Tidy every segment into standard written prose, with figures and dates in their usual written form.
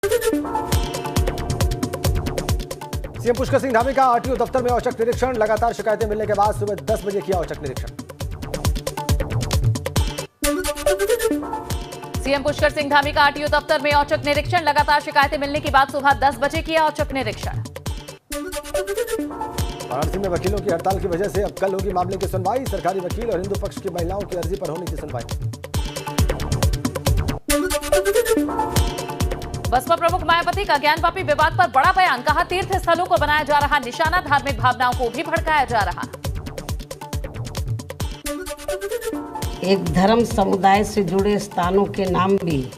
CM Pushkar Singh Dhami का RTO दफ्तर में औचक निरीक्षण। लगातार शिकायतें मिलने के बाद सुबह 10 बजे किया औचक निरीक्षण। सीएम पुष्कर सिंह धामी का आरटीओ दफ्तर में औचक निरीक्षण। लगातार शिकायतें मिलने के बाद सुबह 10 बजे किया औचक निरीक्षण। वाराणसी में वकीलों की हड़ताल की वजह से अब कल होगी मामले की सुनवाई। सरकारी वकील और हिंदू पक्ष की महिलाओं की अर्जी पर होने की सुनवाई। बसपा प्रमुख मायावती का ज्ञानवापी विवाद पर बड़ा बयान। कहा, तीर्थ स्थलों को बनाया जा रहा निशाना, धार्मिक भावनाओं को भी भड़काया जा रहा। एक धर्म समुदाय से जुड़े स्थानों के नाम भी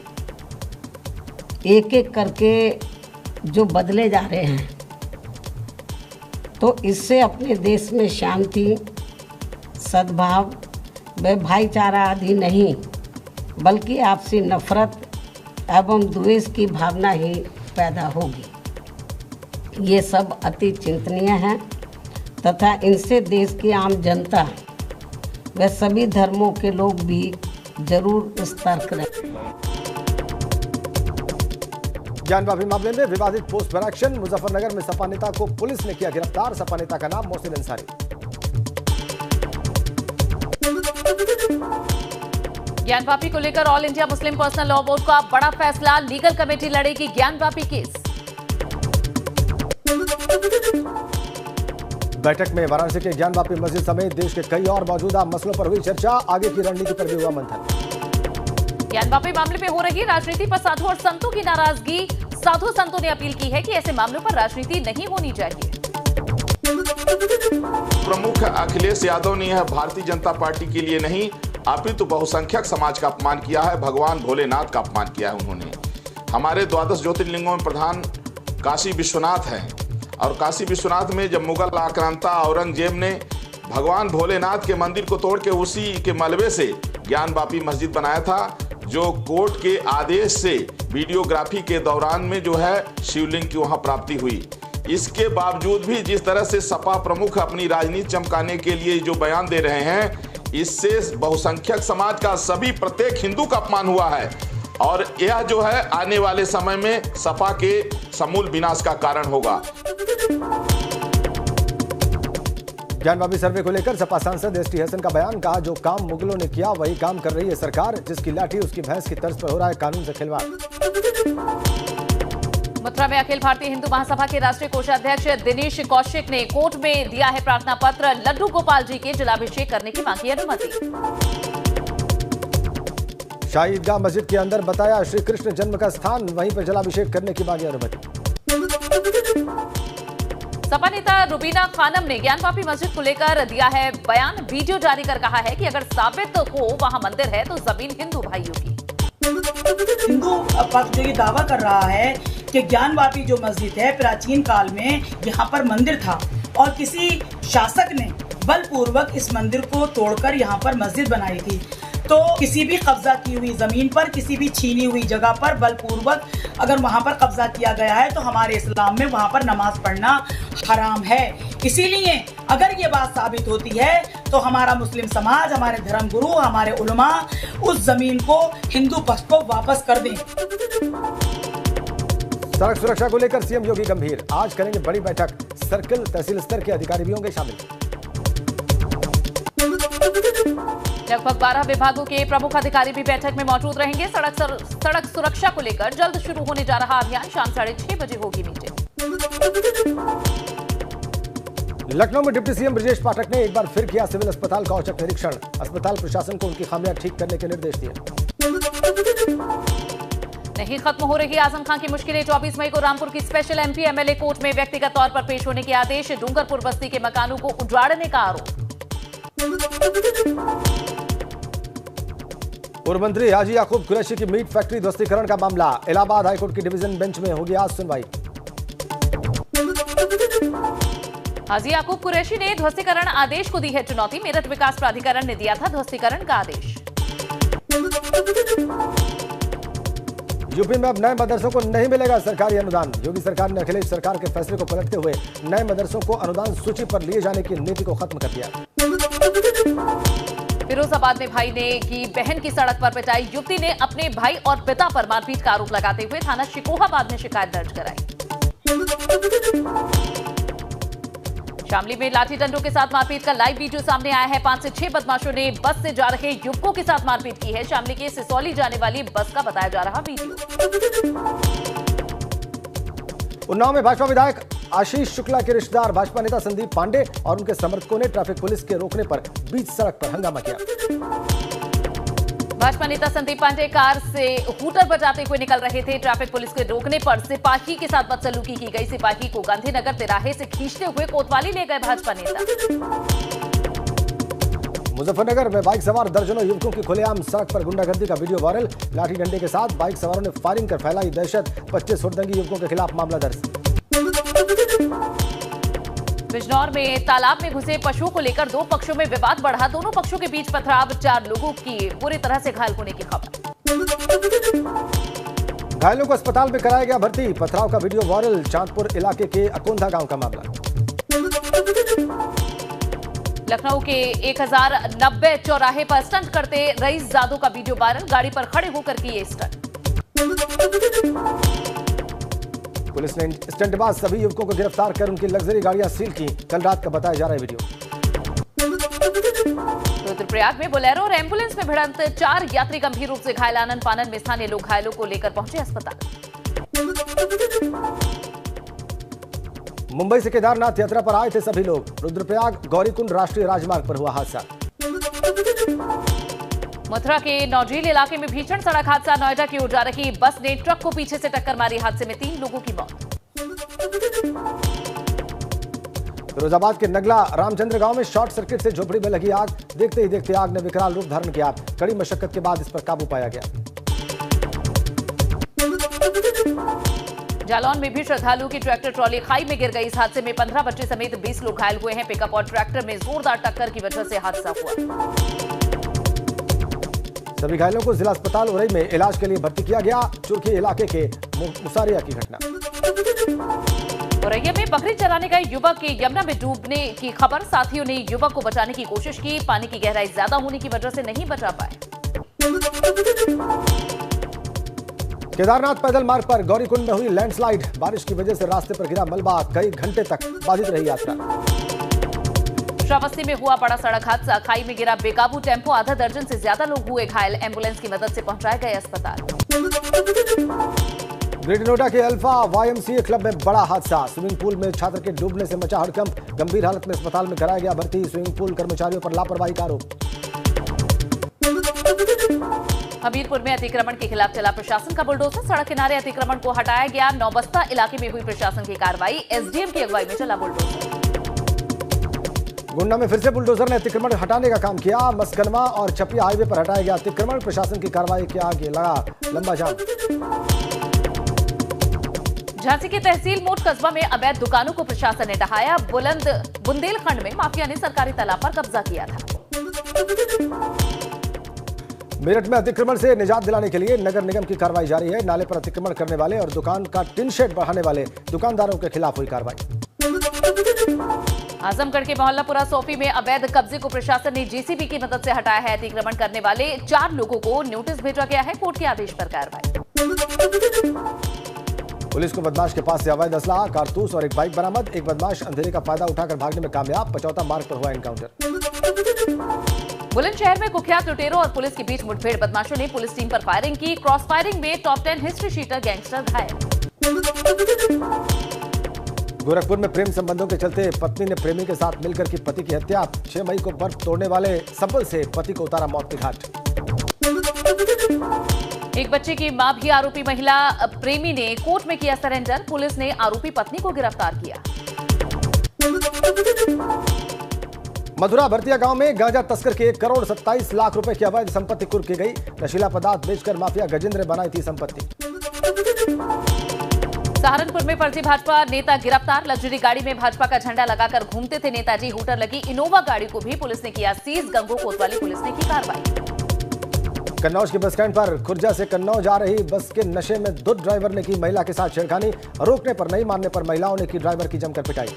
एक एक करके जो बदले जा रहे हैं, तो इससे अपने देश में शांति, सद्भाव व भाईचारा आदि नहीं, बल्कि आपसी नफरत एवं द्वेष की भावना ही पैदा होगी। ये सब अति चिंतनीय है तथा इनसे देश की आम जनता व सभी धर्मों के लोग भी जरूर सतर्क रहें। ज्ञानवापी मामले में विवादित पोस्ट पर एक्शन। मुजफ्फरनगर में सपा नेता को पुलिस ने किया गिरफ्तार। सपा नेता का नाम मोहसिन अंसारी। ज्ञानवापी को लेकर all India Muslim personal law board का बड़ा फैसला। लीगल कमेटी लड़ेगी ज्ञानवापी केस। बैठक में वाराणसी के ज्ञानवापी मस्जिद समेत देश के कई और मौजूदा मसलों पर हुई चर्चा। आगे की रणनीति पर भी हुआ मंथन। ज्ञानवापी मामले में हो रही राजनीति पर साधु और संतों की नाराजगी। साधु संतों ने अपील की है कि ऐसे मामलों पर राजनीति नहीं होनी चाहिए। प्रमुख अखिलेश यादव ने यह भारतीय जनता पार्टी के लिए नहीं, अपितु बहुसंख्यक समाज का अपमान किया है। भगवान भोलेनाथ का अपमान किया है उन्होंने। हमारे 12 ज्योतिर्लिंगों में प्रधान काशी विश्वनाथ हैं, और काशी विश्वनाथ में जब मुगल आक्रांता औरंगजेब ने भगवान भोलेनाथ के मंदिर को तोड़ के उसी के मलबे से ज्ञानवापी मस्जिद बनाया था, जो कोर्ट के आदेश से वीडियोग्राफी के दौरान में जो है शिवलिंग की वहां प्राप्ति हुई। इसके बावजूद भी जिस तरह से सपा प्रमुख अपनी राजनीति चमकाने के लिए जो बयान दे रहे हैं, इससे बहुसंख्यक समाज का सभी प्रत्येक हिंदू का अपमान हुआ है, और यह जो है आने वाले समय में सपा के समूल विनाश का कारण होगा। ज्ञानवापी सर्वे को लेकर सपा सांसद एसटी हसन का बयान। कहा, जो काम मुगलों ने किया वही काम कर रही है सरकार। जिसकी लाठी उसकी भैंस की तर्ज पर हो रहा है कानून से खिलवाड़। मथुरा में अखिल भारतीय हिंदू महासभा के राष्ट्रीय कोषाध्यक्ष दिनेश कौशिक ने कोर्ट में दिया है प्रार्थना पत्र। लड्डू गोपाल जी के जलाभिषेक करने की मांगी अनुमति। शाही ईदगाह मस्जिद के अंदर बताया श्री कृष्ण जन्म का स्थान, वहीं पर जलाभिषेक करने की मांगी अनुमति। सपा नेता रुबीना खानम ने ज्ञानवापी मस्जिद को लेकर दिया है बयान। वीडियो जारी कर कहा है कि अगर साबित हो वहां मंदिर है तो जमीन हिंदू भाइयों की। हिंदू पक्ष जो ये दावा कर रहा है कि ज्ञानवापी जो मस्जिद है, प्राचीन काल में यहाँ पर मंदिर था और किसी शासक ने बलपूर्वक इस मंदिर को तोड़कर यहाँ पर मस्जिद बनाई थी। तो किसी भी कब्जा की हुई जमीन पर, किसी भी छीनी हुई जगह पर बलपूर्वक अगर वहाँ पर कब्जा किया गया है तो हमारे इस्लाम में वहाँ पर नमाज पढ़ना हराम है। इसीलिए अगर ये बात साबित होती है तो हमारा मुस्लिम समाज, हमारे धर्मगुरु, हमारे उलमा उस जमीन को हिंदू पक्ष को वापस कर दें। सड़क सुरक्षा को लेकर सीएम योगी गंभीर। आज करेंगे बड़ी बैठक। सर्किल तहसील स्तर के अधिकारी भी होंगे शामिल। लगभग 12 विभागों के प्रमुख अधिकारी भी बैठक में मौजूद रहेंगे। सड़क सुरक्षा को लेकर जल्द शुरू होने जा रहा अभियान। शाम 6:30 बजे होगी मीटिंग। लखनऊ में डिप्टी सीएम ब्रजेश पाठक ने एक बार फिर किया सिविल अस्पताल का औचक निरीक्षण। अस्पताल प्रशासन को उनकी खामियां ठीक करने के निर्देश दिए। नहीं खत्म हो रही आजम खान की मुश्किलें। 24 मई को रामपुर की स्पेशल एमपी एमएलए कोर्ट में व्यक्तिगत तौर पर पेश होने के आदेश। डूंगरपुर बस्ती के मकानों को उजाड़ने का आरोप। पूर्व मंत्री हाजी याकूब कुरैशी की मीट फैक्ट्री ध्वस्तीकरण का मामला। इलाहाबाद हाईकोर्ट की डिवीजन बेंच में होगी आज सुनवाई। हाजी याकूब कुरैशी ने ध्वस्तीकरण आदेश को दी है चुनौती। मेरठ विकास प्राधिकरण ने दिया था ध्वस्तीकरण का आदेश। यूपी में अब नए मदरसों को नहीं मिलेगा सरकारी अनुदान। योगी सरकार ने अखिलेश सरकार के फैसले को पलटते हुए नए मदरसों को अनुदान सूची पर लिए जाने की नीति को खत्म कर दिया। फिरोजाबाद में भाई ने की बहन की सड़क पर पिटाई। युवती ने अपने भाई और पिता पर मारपीट का आरोप लगाते हुए थाना शिकोहाबाद में शिकायत दर्ज कराई। शामली में लाठी डंडों के साथ मारपीट का लाइव वीडियो सामने आया है। 5 से 6 बदमाशों ने बस से जा रहे युवकों के साथ मारपीट की है। शामली के सिसौली जाने वाली बस का बताया जा रहा वीडियो। उन्नाव में भाजपा विधायक आशीष शुक्ला के रिश्तेदार भाजपा नेता संदीप पांडे और उनके समर्थकों ने ट्रैफिक पुलिस के रोकने पर बीच सड़क पर हंगामा किया। भाजपा नेता संदीप पांडे कार से हूटर बजाते हुए निकल रहे थे। ट्रैफिक पुलिस के रोकने पर सिपाही के साथ बदसलूकी की गई। सिपाही को गांधीनगर तिराहे से खींचते हुए कोतवाली ले गए भाजपा नेता। मुजफ्फरनगर में बाइक सवार दर्जनों युवकों की खुलेआम सड़क पर गुंडागर्दी का वीडियो वायरल। लाठी डंडे के साथ बाइक सवारों ने फायरिंग कर फैलाई दहशत। 25 हुड़दंगी युवकों के खिलाफ मामला दर्ज। बिजनौर में तालाब में घुसे पशुओं को लेकर 2 पक्षों में विवाद बढ़ा। दोनों पक्षों के बीच पथराव। 4 लोगों की बुरी तरह से घायल होने की खबर। घायलों को अस्पताल में कराया गया भर्ती। पथराव का वीडियो वायरल। चांदपुर इलाके के अकोंधा गांव का मामला। लखनऊ के 1090 चौराहे पर स्टंट करते रईस जादू का वीडियो वायरल। गाड़ी पर खड़े होकर किए स्टंट। पुलिस ने स्टंटबाज सभी युवकों को गिरफ्तार कर उनकी लग्जरी गाड़ियां सील की। कल रात का बताया जा रहा है वीडियो। रुद्रप्रयाग में बोलेरो और एम्बुलेंस में भिड़ंत। 4 यात्री गंभीर रूप से घायल। आनन फानन में स्थानीय लोग घायलों को लेकर पहुंचे अस्पताल। मुंबई से केदारनाथ यात्रा पर आए थे सभी लोग। रुद्रप्रयाग गौरीकुंड राष्ट्रीय राजमार्ग पर हुआ हादसा। मथुरा के नौजील इलाके में भीषण सड़क हादसा। नोएडा की ओर जा रही बस ने ट्रक को पीछे से टक्कर मारी। हादसे में 3 लोगों की मौत। फिरोजाबाद के नगला रामचंद्र गांव में शॉर्ट सर्किट से झोपड़ी में लगी आग। देखते ही देखते आग ने विकराल रूप धारण किया। कड़ी मशक्कत के बाद इस पर काबू पाया गया। जालौन में भी श्रद्धालुओं की ट्रैक्टर ट्रॉली खाई में गिर गई। इस हादसे में 15 बच्चे समेत 20 लोग घायल हुए हैं। पिकअप और ट्रैक्टर में जोरदार टक्कर की वजह से हादसा हुआ। सभी घायलों को जिला अस्पताल उरई में इलाज के लिए भर्ती किया गया। चुरखी इलाके के मुसारिया की घटना। औरैया में बकरी चराने गए युवक के यमुना में डूबने की खबर। साथियों ने युवक को बचाने की कोशिश की। पानी की गहराई ज्यादा होने की वजह से नहीं बचा पाए। केदारनाथ पैदल मार्ग पर गौरीकुंड में हुई लैंडस्लाइड। बारिश की वजह से रास्ते पर गिरा मलबा। कई घंटे तक बाधित रही यात्रा। श्रावस्ती में हुआ बड़ा सड़क हादसा। खाई में गिरा बेकाबू टेम्पो। आधा दर्जन से ज्यादा लोग हुए घायल। एम्बुलेंस की मदद से पहुंचाए गए अस्पताल। ग्रेटर नोएडा के अल्फा YMCA क्लब में बड़ा हादसा। स्विमिंग पूल में छात्र के डूबने से मचा हड़कंप। गंभीर हालत में अस्पताल में कराया गया भर्ती। स्विमिंग पूल कर्मचारियों पर लापरवाही का आरोप। हमीरपुर में अतिक्रमण के खिलाफ चला प्रशासन का बुलडोजर। सड़क किनारे अतिक्रमण को हटाया गया। नौबस्ता इलाके में हुई प्रशासन की कार्रवाई। SDM की अगुवाई में चला बुलडोजर। गोंडा में फिर से बुलडोजर ने अतिक्रमण हटाने का काम किया। मस्कनमा और छपिया हाईवे पर हटाया गया अतिक्रमण। प्रशासन की कार्रवाई के आगे लगा लंबा जाम। झांसी के तहसील मोट कस्बा में अवैध दुकानों को प्रशासन ने ढहाया। बुंदेलखंड में माफिया ने सरकारी तालाब पर कब्जा किया था। मेरठ में अतिक्रमण से निजात दिलाने के लिए नगर निगम की कार्रवाई जारी है। नाले पर अतिक्रमण करने वाले और दुकान का टिन शेड बढ़ाने वाले दुकानदारों के खिलाफ हुई कार्रवाई। आजमगढ़ के मोहल्लापुरा सोफी में अवैध कब्जे को प्रशासन ने JCB की मदद से हटाया है। अतिक्रमण करने वाले 4 लोगों को नोटिस भेजा गया है। कोर्ट के आदेश पर कार्रवाई। पुलिस को बदमाश के पास से अवैध असला, कारतूस और एक बाइक बरामद। एक बदमाश अंधेरे का फायदा उठाकर भागने में कामयाब। पचौता मार्ग पर हुआ एनकाउंटर। बुलंदशहर में कुख्यात लुटेरों और पुलिस के बीच मुठभेड़। बदमाशों ने पुलिस टीम पर फायरिंग की। क्रॉस फायरिंग में टॉप 10 हिस्ट्री शीटर गैंगस्टर घायल। गोरखपुर में प्रेम संबंधों के चलते पत्नी ने प्रेमी के साथ मिलकर की पति की हत्या। 6 मई को बर्फ तोड़ने वाले संबल से पति को उतारा मौत के घाट। एक बच्चे की मां भी आरोपी महिला प्रेमी ने कोर्ट में किया सरेंडर। पुलिस ने आरोपी पत्नी को गिरफ्तार किया। मथुरा भरतिया गांव में गांजा तस्कर के 1 करोड़ 27 लाख रुपए की अवैध संपत्ति कुर्क की गई। नशीला पदार्थ बेचकर माफिया गजेंद्र बनाई थी संपत्ति। सहारनपुर में फर्जी भाजपा नेता गिरफ्तार। लग्जरी गाड़ी में भाजपा का झंडा लगाकर घूमते थे नेताजी। हूटर लगी इनोवा गाड़ी को भी पुलिस ने किया सीज। गंगो कोतवाली पुलिस ने की कार्रवाई। कन्नौज के बस स्टैंड पर खुर्जा से कन्नौज जा रही बस के नशे में दुध ड्राइवर ने की महिला के साथ छेड़खानी। रोकने पर नहीं मानने पर महिलाओं ने की ड्राइवर की जमकर पिटाई।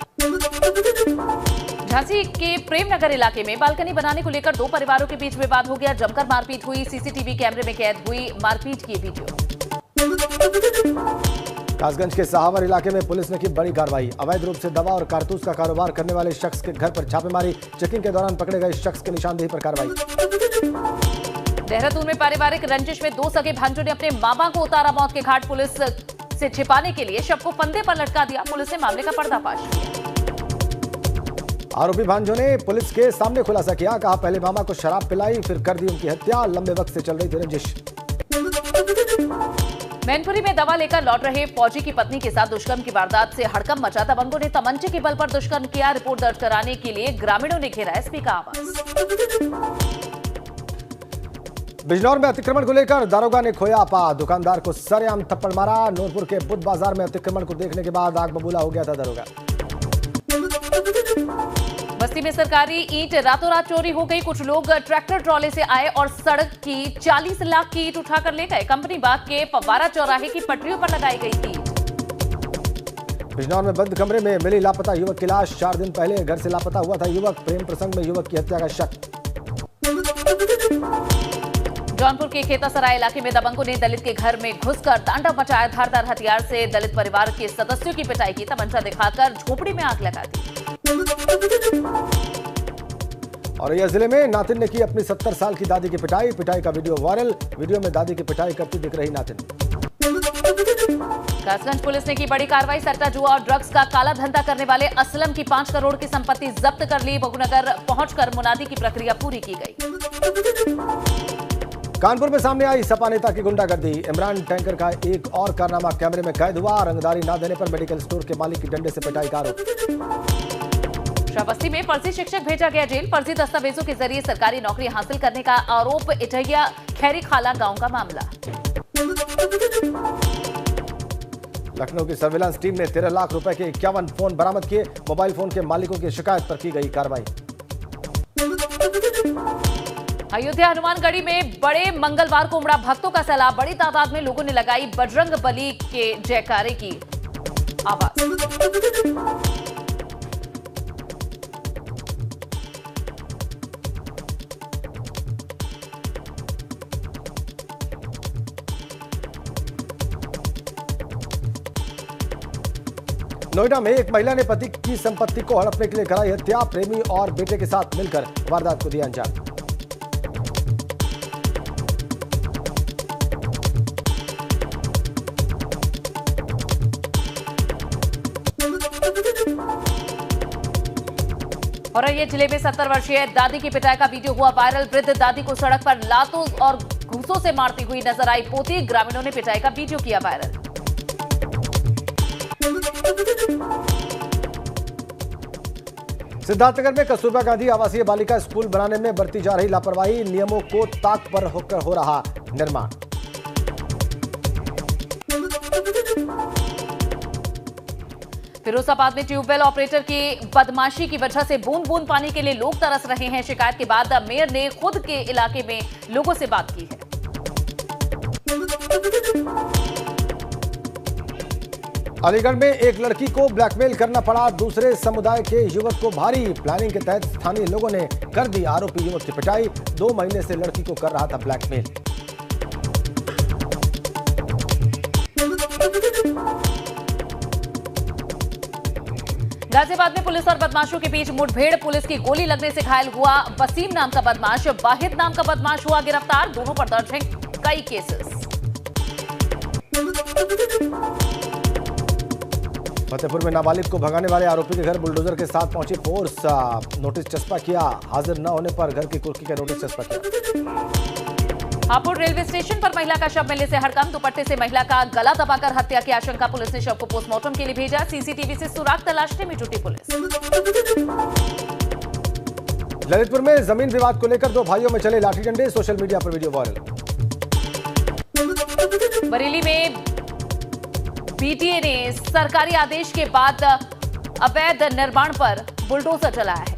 झांसी के प्रेमनगर इलाके में बालकनी बनाने को लेकर दो परिवारों के बीच विवाद हो गया। जमकर मारपीट हुई। सीसीटीवी कैमरे में कैद हुई मारपीट की वीडियो। कासगंज के सहावर इलाके में पुलिस ने की बड़ी कार्रवाई। अवैध रूप से दवा और कारतूस का कारोबार करने वाले शख्स के घर पर छापेमारी। चेकिंग के दौरान पकड़े गए शख्स की निशानदेही पर कार्रवाई। देहरादून में पारिवारिक रंजिश में दो सगे भांजों ने अपने मामा को उतारा मौत के घाट। पुलिस से छिपाने के लिए शव को फंदे पर लटका दिया। पुलिस ने मामले का पर्दाफाश किया। आरोपी भांजों ने पुलिस के सामने खुलासा किया। कहा पहले मामा को शराब पिलाई, फिर कर दी उनकी हत्या। लंबे वक्त से चल रही थी रंजिश। मैनपुरी में दवा लेकर लौट रहे फौजी की पत्नी के साथ दुष्कर्म की वारदात से हड़कंप मचा। दबंगों ने तमंचे के बल पर दुष्कर्म किया। रिपोर्ट दर्ज कराने के लिए ग्रामीणों ने घेरा एसपी का आवास। बिजनौर में अतिक्रमण को लेकर दारोगा ने खोया आपा। दुकानदार को सरेआम थप्पड़ मारा। नूरपुर के बुद्ध बाजार में अतिक्रमण को देखने के बाद आग बबूला हो गया था दारोगा। बस्ती में सरकारी ईंट रातों रात चोरी हो गई। कुछ लोग ट्रैक्टर ट्रॉले से आए और सड़क की 40 लाख की ईंट उठाकर ले गए। कंपनी बाग के फव्वारा चौराहे की पटरियों पर लगाई गई थी। बिजनौर में बंद कमरे में मिली लापता युवक की लाश। 4 दिन पहले घर से लापता हुआ था युवक। प्रेम प्रसंग में युवक की हत्या का शक। जौनपुर के खेतासराय इलाके में दबंगों ने दलित के घर में घुसकर तांडव मचाया। धारदार हथियार से दलित परिवार के सदस्यों की पिटाई की। तमंचा दिखाकर झोपड़ी में आग लगा दी। औरैया जिले में नातिन ने की अपनी 70 साल की दादी की पिटाई। पिटाई का वीडियो वायरल। वीडियो में दादी की पिटाई करती दिख रही नातिन। कासगंज पुलिस ने की बड़ी कार्रवाई। सट्टा जुआ और ड्रग्स का काला धंधा करने वाले असलम की 5 करोड़ की संपत्ति जब्त कर ली। बहुनगर पहुंचकर मुनादी की प्रक्रिया पूरी की गई। कानपुर में सामने आई सपा नेता की गुंडागर्दी। इमरान टैंकर का एक और कारनामा कैमरे में कैद हुआ। रंगदारी न देने पर मेडिकल स्टोर के मालिक की डंडे से पिटाई का आरोप। श्रावस्ती में फर्जी शिक्षक भेजा गया जेल। फर्जी दस्तावेजों के जरिए सरकारी नौकरी हासिल करने का आरोप। इटैया खैरी खाला गांव का मामला। लखनऊ की सर्विलांस टीम ने 13 लाख रुपए के 51 फोन बरामद किए। मोबाइल फोन के मालिकों की शिकायत पर की गई कार्रवाई। अयोध्या हनुमानगढ़ी में बड़े मंगलवार को उमड़ा भक्तों का सैलाब। बड़ी तादाद में लोगों ने लगाई बजरंग बली के जयकारे की आवाज। नोएडा में एक महिला ने पति की संपत्ति को हड़पने के लिए कराई हत्या। प्रेमी और बेटे के साथ मिलकर वारदात को दिया अंजाम। औरैया जिले में 70 वर्षीय दादी की पिटाई का वीडियो हुआ वायरल। वृद्ध दादी को सड़क पर लातों और घूंसों से मारती हुई नजर आई पोती। ग्रामीणों ने पिटाई का वीडियो किया वायरल। सिद्धार्थनगर में कस्तूरबा गांधी आवासीय बालिका स्कूल बनाने में बरती जा रही लापरवाही। नियमों को ताक पर होकर हो रहा निर्माण। फिरोजाबाद में ट्यूबवेल ऑपरेटर की बदमाशी की वजह से बूंद बूंद पानी के लिए लोग तरस रहे हैं। शिकायत के बाद मेयर ने खुद के इलाके में लोगों से बात की है। अलीगढ़ में एक लड़की को ब्लैकमेल करना पड़ा। दूसरे समुदाय के युवक को भारी। प्लानिंग के तहत स्थानीय लोगों ने कर दी आरोपी युवक की पिटाई। 2 महीने से लड़की को कर रहा था ब्लैकमेल। गाजियाबाद में पुलिस और बदमाशों के बीच मुठभेड़। पुलिस की गोली लगने से घायल हुआ वसीम नाम का बदमाश। वाहिद नाम का बदमाश हुआ गिरफ्तार। दोनों पर दर्ज हैं कई केसेस। फतेहपुर में नाबालिग को भगाने वाले आरोपी के घर बुलडोजर के साथ पहुंची फोर्स। नोटिस चस्पा किया। हाजिर न होने पर घर की कुर्की का नोटिस चस्पा किया। हापुड़ रेलवे स्टेशन पर महिला का शव मिलने से हड़कंप। दुपट्टे से महिला का गला दबाकर हत्या की आशंका। पुलिस ने शव को पोस्टमार्टम के लिए भेजा। सीसीटीवी से सुराग तलाशने में जुटी पुलिस। ललितपुर में जमीन विवाद को लेकर 2 भाइयों में चले लाठी डंडे। सोशल मीडिया पर वीडियो वायरल। बरेली में बीटीए ने सरकारी आदेश के बाद अवैध निर्माण पर बुलडोजर चलाया है।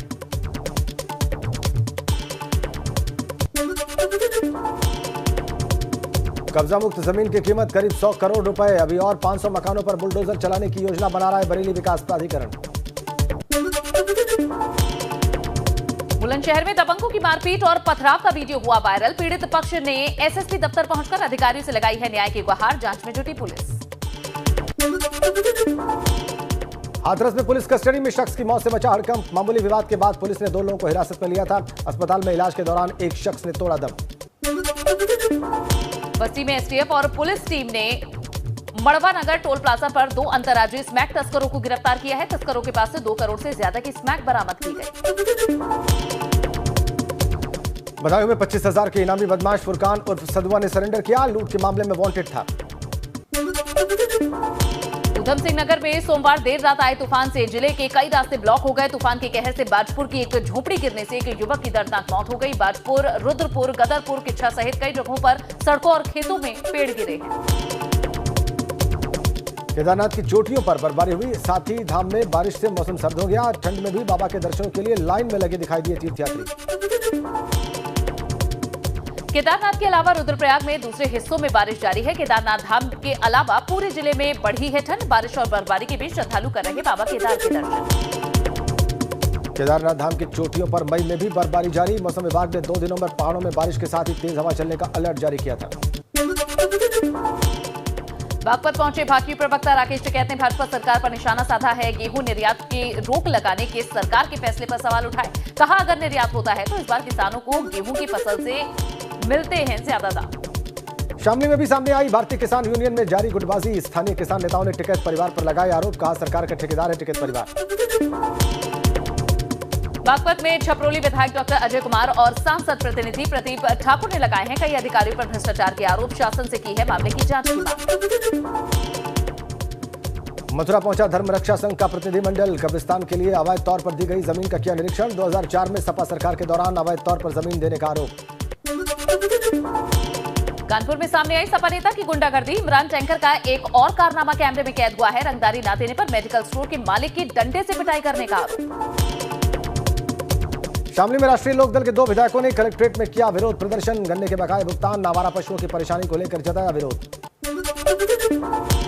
कब्जा मुक्त जमीन की कीमत करीब 100 करोड़ रुपए। अभी और 500 मकानों पर बुलडोजर चलाने की योजना बना रहा है बरेली विकास प्राधिकरण। बुलंदशहर में दबंगों की मारपीट और पथराव का वीडियो हुआ वायरल। पीड़ित पक्ष ने एसएसपी दफ्तर पहुंचकर अधिकारियों से लगाई है न्याय की गुहार। जांच में जुटी पुलिस। हाथरस में पुलिस कस्टडी में शख्स की मौत से मचा हड़कंप। मामूली विवाद के बाद पुलिस ने 2 लोगों को हिरासत में लिया था। अस्पताल में इलाज के दौरान एक शख्स ने तोड़ा दम। बस्ती में एसटीएफ और पुलिस टीम ने मड़वा नगर टोल प्लाजा पर 2 अंतर्राज्यीय स्मैक तस्करों को गिरफ्तार किया है। तस्करों के पास से 2 करोड़ से ज्यादा की स्मैक बरामद की गई। बदायूं में 25,000 के इनामी बदमाश फुरकान उर्फ सदुआ ने सरेंडर किया। लूट के मामले में वांटेड था। उधम सिंह नगर में सोमवार देर रात आए तूफान से जिले के कई रास्ते ब्लॉक हो गए। तूफान के कहर से बाजपुर की एक झोपड़ी गिरने से एक युवक की दर्दनाक मौत हो गई। बाजपुर, रुद्रपुर, गदरपुर, किच्छा सहित कई जगहों पर सड़कों और खेतों में पेड़ गिरे हैं। केदारनाथ की चोटियों पर बर्फबारी हुई। साथ ही धाम में बारिश से मौसम सर्द हो गया। ठंड में भी बाबा के दर्शनों के लिए लाइन में लगे दिखाई दिए तीर्थयात्री। केदारनाथ के अलावा रुद्रप्रयाग में दूसरे हिस्सों में बारिश जारी है। केदारनाथ धाम के अलावा पूरे जिले में बढ़ी है ठंड। बारिश और बर्फबारी के बीच श्रद्धालु कर रहे बाबा केदार के दर्शन। केदारनाथ धाम की चोटियों पर मई में भी बर्फबारी जारी। मौसम विभाग ने 2 दिनों में पहाड़ों में बारिश के साथ ही तेज हवा चलने का अलर्ट जारी किया था। बागपत पहुंचे भाजपा प्रवक्ता राकेश टिकैत ने भाजपा सरकार पर निशाना साधा है। गेहूं निर्यात की रोक लगाने के सरकार के फैसले पर सवाल उठाए। कहा, अगर निर्यात होता है तो इस बार किसानों को गेहूं की फसल से मिलते हैं ज्यादा दाम। शामली में भी सामने आई भारतीय किसान यूनियन में जारी गुटबाजी। स्थानीय किसान नेताओं ने टिकैत परिवार पर लगाए आरोप। कहा, सरकार का ठेकेदार है टिकैत परिवार। बागपत में छपरोली विधायक डॉक्टर अजय कुमार और सांसद प्रतिनिधि प्रदीप ठाकुर ने लगाए हैं कई अधिकारियों पर भ्रष्टाचार के आरोप। शासन से की है मामले की जांच की मांग। मथुरा पहुंचा धर्म रक्षा संघ का प्रतिनिधिमंडल। कब्रिस्तान के लिए अवैध तौर पर दी गई जमीन का किया निरीक्षण। 2004 में सपा सरकार के दौरान अवैध तौर पर जमीन देने का आरोप। कानपुर में सामने आई सपा नेता की गुंडागर्दी। इमरान टैंकर का एक और कारनामा कैमरे में कैद हुआ है। रंगदारी न देने पर मेडिकल स्टोर के मालिक की डंडे से पिटाई करने का आरोप। शामली में राष्ट्रीय लोकदल के 2 विधायकों ने कलेक्ट्रेट में किया विरोध प्रदर्शन। गन्ने के बकाये भुगतान, आवारा पशुओं की परेशानी को लेकर जताया विरोध।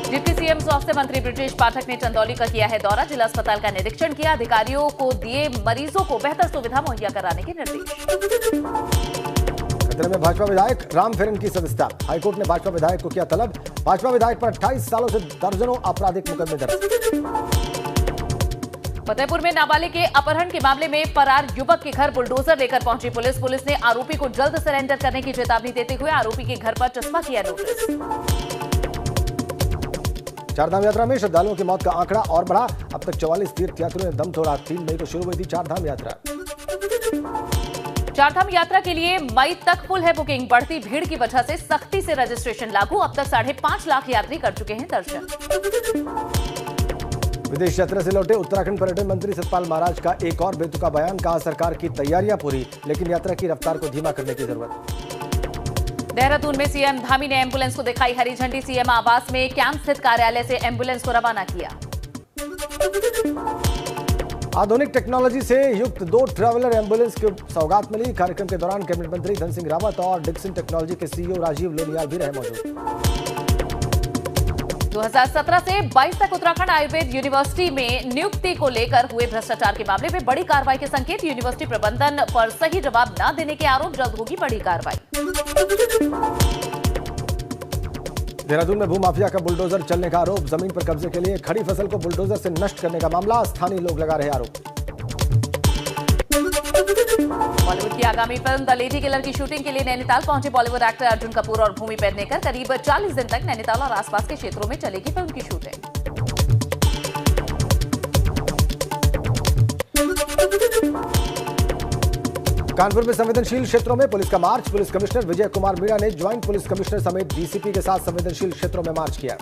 डिप्टी सीएम स्वास्थ्य मंत्री ब्रजेश पाठक ने चंदौली का किया है दौरा। जिला अस्पताल का निरीक्षण किया। अधिकारियों को दिए मरीजों को बेहतर सुविधा मुहैया कराने के निर्देश। खतरे में भाजपा विधायक राम फेरन की सदस्यता। हाईकोर्ट ने भाजपा विधायक को किया तलब। भाजपा विधायक पर 28 सालों से दर्जनों आपराधिक मुकदमे दर्ज। फतेहपुर में नाबालिग के अपहरण के मामले में फरार युवक के घर बुलडोजर लेकर पहुंची पुलिस। पुलिस ने आरोपी को जल्द सरेंडर करने की चेतावनी देते हुए आरोपी के घर पर चस्पा किया नोटिस। चारधाम यात्रा में श्रद्धालुओं की मौत का आंकड़ा और बढ़ा। अब तक 44 तीर्थयात्रियों ने दम तोड़ा। 3 मई को शुरू हुई थी चारधाम यात्रा। चारधाम यात्रा के लिए मई तक फुल है बुकिंग। बढ़ती भीड़ की वजह से सख्ती से रजिस्ट्रेशन लागू। अब तक 5.5 लाख यात्री कर चुके हैं दर्शन। विदेश यात्रा से लौटे उत्तराखंड पर्यटन मंत्री सतपाल महाराज का एक और बेतुका बयान। कहा, सरकार की तैयारियां पूरी, लेकिन यात्रा की रफ्तार को धीमा करने की जरूरत। देहरादून में सीएम धामी ने एम्बुलेंस को दिखाई हरी झंडी। सीएम आवास में कैंप स्थित कार्यालय से एम्बुलेंस को रवाना किया। आधुनिक टेक्नोलॉजी से युक्त 2 ट्रैवलर एम्बुलेंस की सौगात मिली। कार्यक्रम के दौरान कैबिनेट मंत्री धन सिंह रावत और डिक्सन टेक्नोलॉजी के सीईओ राजीव लोनियाल भी रहे मौजूद। 2017 से 22 तक उत्तराखंड आयुर्वेद यूनिवर्सिटी में नियुक्ति को लेकर हुए भ्रष्टाचार के मामले में बड़ी कार्रवाई के संकेत। यूनिवर्सिटी प्रबंधन पर सही जवाब न देने के आरोप। जल्द होगी बड़ी कार्रवाई। देहरादून में भूमाफिया का बुलडोजर चलने का आरोप। जमीन पर कब्जे के लिए खड़ी फसल को बुलडोजर से नष्ट करने का मामला। स्थानीय लोग लगा रहे आरोप। बॉलीवुड की आगामी फिल्म द लेडी किलर की शूटिंग के लिए नैनीताल पहुंचे बॉलीवुड एक्टर अर्जुन कपूर और भूमि पेडनेकर। करीब 40 दिन तक नैनीताल और आसपास के क्षेत्रों में चलेगी फिल्म की शूटिंग। कानपुर में संवेदनशील क्षेत्रों में पुलिस का मार्च। पुलिस कमिश्नर विजय कुमार मीणा ने ज्वाइंट पुलिस कमिश्नर समेत डीसीपी के साथ संवेदनशील क्षेत्रों में मार्च किया।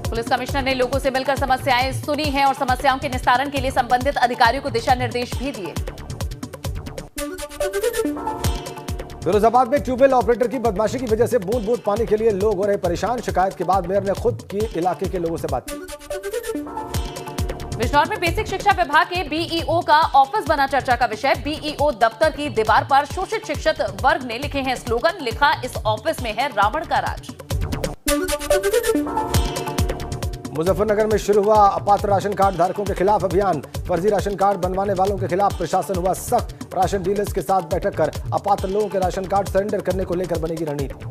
पुलिस कमिश्नर ने लोगों से मिलकर समस्याएं सुनी हैं और समस्याओं के निस्तारण के लिए संबंधित अधिकारियों को दिशा निर्देश भी दिए। फिरोजाबाद में ट्यूबवेल ऑपरेटर की बदमाशी की वजह से बूंद बूंद पानी के लिए लोग हो रहे परेशान। शिकायत के बाद मेयर ने खुद की इलाके के लोगों से बात की। बिजनौर में बेसिक शिक्षा विभाग के बीईओ का ऑफिस बना चर्चा का विषय। बीईओ दफ्तर की दीवार पर शोषित शिक्षक वर्ग ने लिखे हैं स्लोगन। लिखा, इस ऑफिस में है रावण का राज। मुजफ्फरनगर में शुरू हुआ अपात्र राशन कार्ड धारकों के खिलाफ अभियान। फर्जी राशन कार्ड बनवाने वालों के खिलाफ प्रशासन हुआ सख्त। राशन डीलर्स के साथ बैठक कर अपात्र लोगों के राशन कार्ड सरेंडर करने को लेकर बनेगी रणनीति।